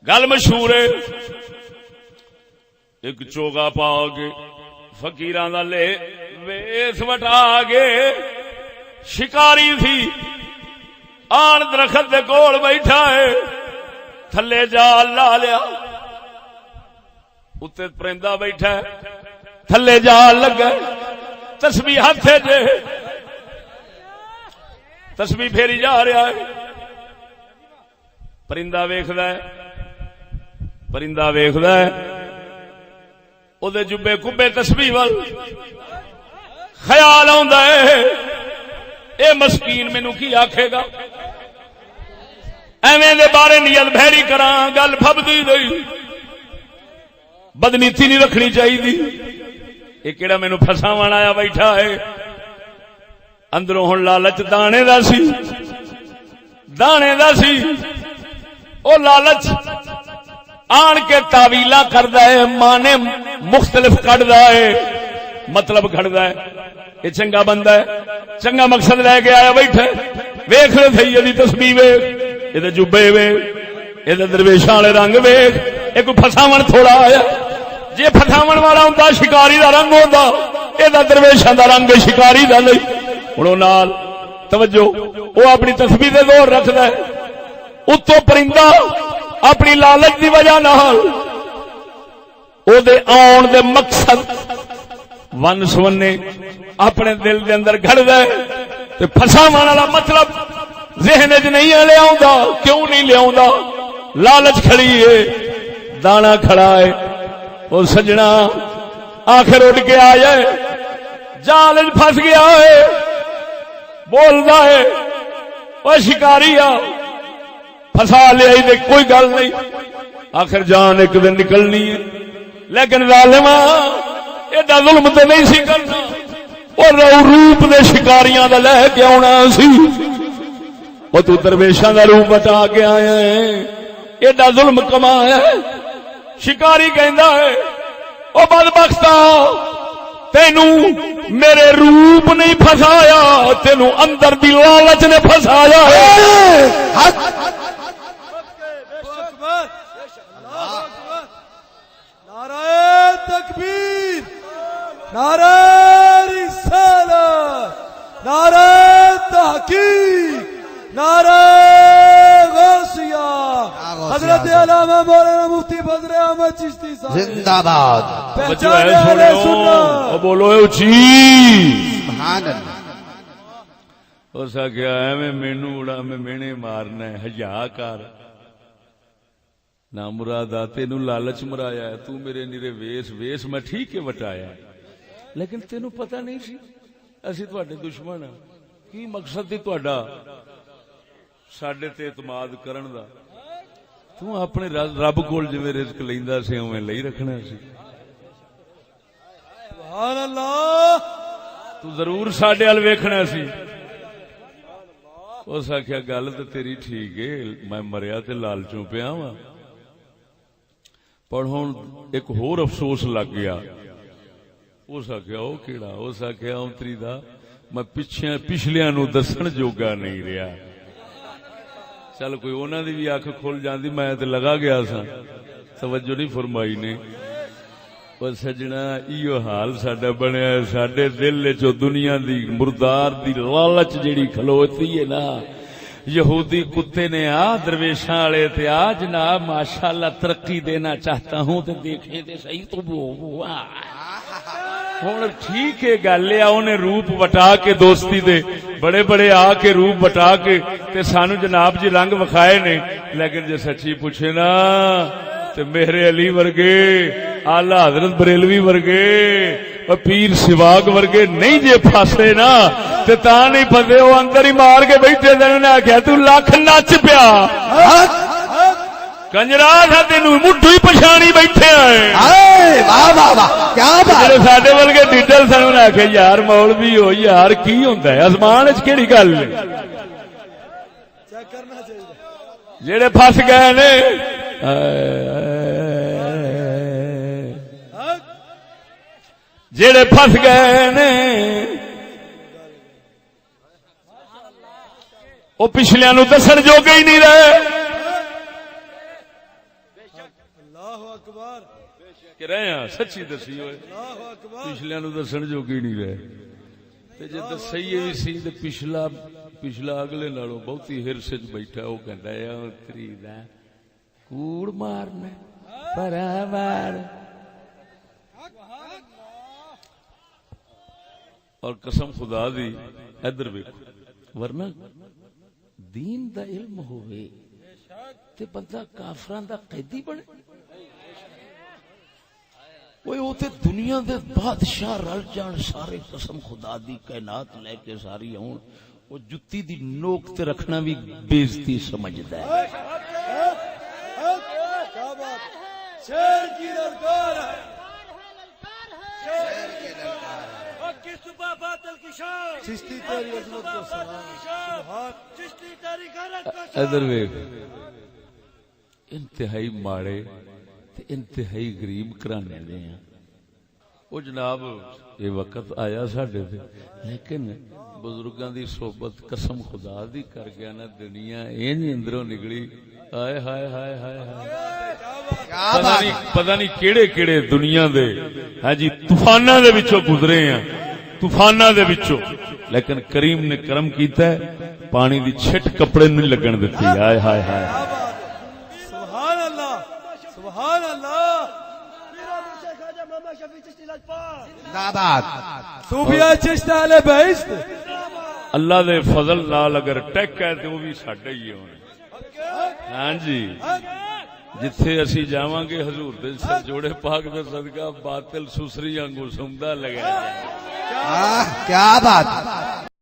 گل مشہور ہے، ایک چوگا پا کے فقیراں دا لے ویس وٹا کے شکاری تھی، آن درخت دے کول بیٹھا ہے، تھلے جال لا لیا، اتے پرندہ بیٹھا ہے، تھلے جال لگا، تسبیح ہاتھ جے تسبیح پھیری جا رہا ہے، پرندہ ویکھدا ہے، پرندہ ویکھدا ہے، او دے جبے کبے تسبیح وال خیال آندا ہے اے مسکین مینوں کی آکھے گا، ایویں دے بارے نیت بھیڑی کراں، گل پھبدی نہیں، بدنیتی نہیں رکھنی چاہیے، یہ کیڑا مینوں پھساون آیا بیٹھا ہے، اندروں ہن لالچ دانے دا سی، دانے دا سی، او لالچ آن کے تاویلاں کردا ہے، مانے مختلف کڈدا ہے، مطلب کھڑدا ہے، یہ چنگا بندہ ہے، چنگا مقصد لے کے آیا بیٹھا ہے، ویکھ لے تھئی یہ تسبیح ویکھ، یہ جبے ویکھ، یہ درویشاں والے رنگ ویکھ، یہ کوئی پھساون تھوڑا آیا، جے پھساون والا ہوندا شکاری دا رنگ ہوندا، یہ درویشاں دا رنگ شکاری دا نہیں۔ ہن نال توجہ، وہ اپنی تسبیح دے زور رکھدا ہے، اتوں پرندہ اپنی لالچ دی وجہ نال او دے آن دے مقصد ون سونے اپنے دل دے اندر گھڑدا ہے، تے پھساون والا مطلب ذہن وچ نہیں لے آوندا، کیوں نہیں لے آوندا؟ لالچ کھڑی ہے، دانا کھڑا ہے، او سجنا آخر اٹھ کے آیا ہے، جال وچ پھس گیا ہے، بولدا ہے او شکاری آ پھسا لیا تے کوئی گل نہیں، آخر جان ایک دن نکلنی ہے، لیکن ظالما ایڈا ظلم تے نہیں سی کرنا، اور روپ دے شکاریاں دا لے کے آنا سی، وہ تو درویشاں دا روپ بتا کے آیا ہے، ایڈا ظلم کمایا ہے۔ شکاری کہندا ہے او بدبختا تینوں میرے روپ نہیں پھسایا، تینوں اندر دی لالچ نے پھسایا ہے۔ نعرہ تکبیر، نعرہ رسالت، نعرہ تحقیق، نعرہ غوثیہ، حضرت علامہ مولانا مفتی فضل احمد چشتی صاحب زندہ باد، پہچانے اہل سنت، بولو اچھی سبحان اللہ۔ اس آخیا ایویں مینوں اڑا میں مینے مارنا ہے، حیا کر نہ مرادا، تینوں لالچ مرایا ہے، تو میرے نیرے ویس ویس میں ٹھیک ہے وٹایا، لیکن تینوں پتہ نہیں سی اسی تواڈے دشمن ہاں، کی مقصد سی تواڈا ساڈے تے اعتماد کرن دا؟ تو اپنے رب کول جویں رزق لیندا سی اوویں لئی رکھنا سی، سبحان اللہ، تو ضرور ساڈے ول ویکھنا سی۔ اس آخیا گل تو تیری ٹھیک ہے، میں مریا تے لالچوں پیا وا، پر ہن ایک ہور افسوس لگ گیا۔ اس آخیا وہ کیڑا؟ اس آخیا اونتری دا میں پچھلیاں نو دسن جوگا نہیں رہا، چل کوئی انہاں دی بھی اکھ کھل جاندی، میں تے لگا گیا سا، توجہ نہیں فرمائی نے۔ اور سجنا ایو حال ساڈا بنیا، ساڈے دل وچ دنیا دی مردار دی لالچ جیڑی کھلوتی ہے نا، یہودی کتے نے آ درویشاں والے تے آ جناب ماشاءاللہ ترقی دینا چاہتا ہوں تے دیکھیں تے صحیح تو ہن ٹھیک ہے گل ہے، انہیں روپ وٹا کے دوستی دے بڑے بڑے آ کے روپ وٹا کے تے سانو جناب جی رنگ وکھائے نے، لیکن جے سچی پوچھے نا تے میرے علی ورگے، آلہ حضرت بریلوی ورگے، پیر سواگ ورگے نہیں جے پھاسے نا تے تاں نہیں پتے، وہ اندر ہی مار کے بیٹھے دن نے آخیا تو لکھ نچ پیا کنجرا تھا، تینوں مٹھو ہی پچھانی بیٹھے آئے ساڈے ورگے ڈیڈل سن، نے آخیا یار مولوی ہو یار کی ہوندا ہے آسمان وچ کیڑی گل جڑے پھس گئے نے، جڑے پھس گئے نے وہ پچھلیاں نو دسن جوگے ہی نہیں رہے۔ اکبر کہ رہے ہیں سچی دسی ہوئے اللہ اکبر پچھلے نو دسن جوگی نہیں رہے تے جے دسئیے بھی سی تے پچھلا اگلے نالوں بہتی ہرس وچ بیٹھا وہ کہندا ہے او تری دا کوڑ مارنا برابر اور قسم خدا دی ادھر ویکھو ورنہ دین دا علم ہوئے تے بندہ کافراں دا قیدی بنے وہ تے دنیا دے بادشاہ رل جان سارے قسم خدا دی کائنات لے کے ساری آن وہ جتی دی نوک تے رکھنا بھی بےزتی سمجھدا ہے کیا بات شیر کی للکار ہے چشتی تیری عظمت کو سلام چشتی تیری غیرت کو سلام ادھر ویکھ انتہائی ماڑے تے انتہائی غریب گھرانے دے ہیں وہ جناب یہ وقت آیا ساڈے تے لیکن بزرگاں دی صحبت قسم خدا دی کر گیا نا دنیا انج اندروں نکلی ہائے ہائے ہائے ہائے ہائے پتہ نہیں کیڑے کیڑے دنیا دے ہاں جی طوفاناں دے وچوں گزرے ہیں طوفاناں دے وچوں لیکن کریم نے کرم کیتا ہے پانی دی چھٹ کپڑے نہیں لگن دتی ہائے ہائے ہائے سبحان اللہ سبحان اللہ صوفیاء چشت اہل بہشت اللہ دے فضل نال اگر ٹیک ہے تو وہ بھی ساڈے ہی ہونے ہاں جی جتھے اسی جاواں گے حضور دے سر جوڑے پاک دے صدقہ باطل سسری انگو سمدا لگا کیا بات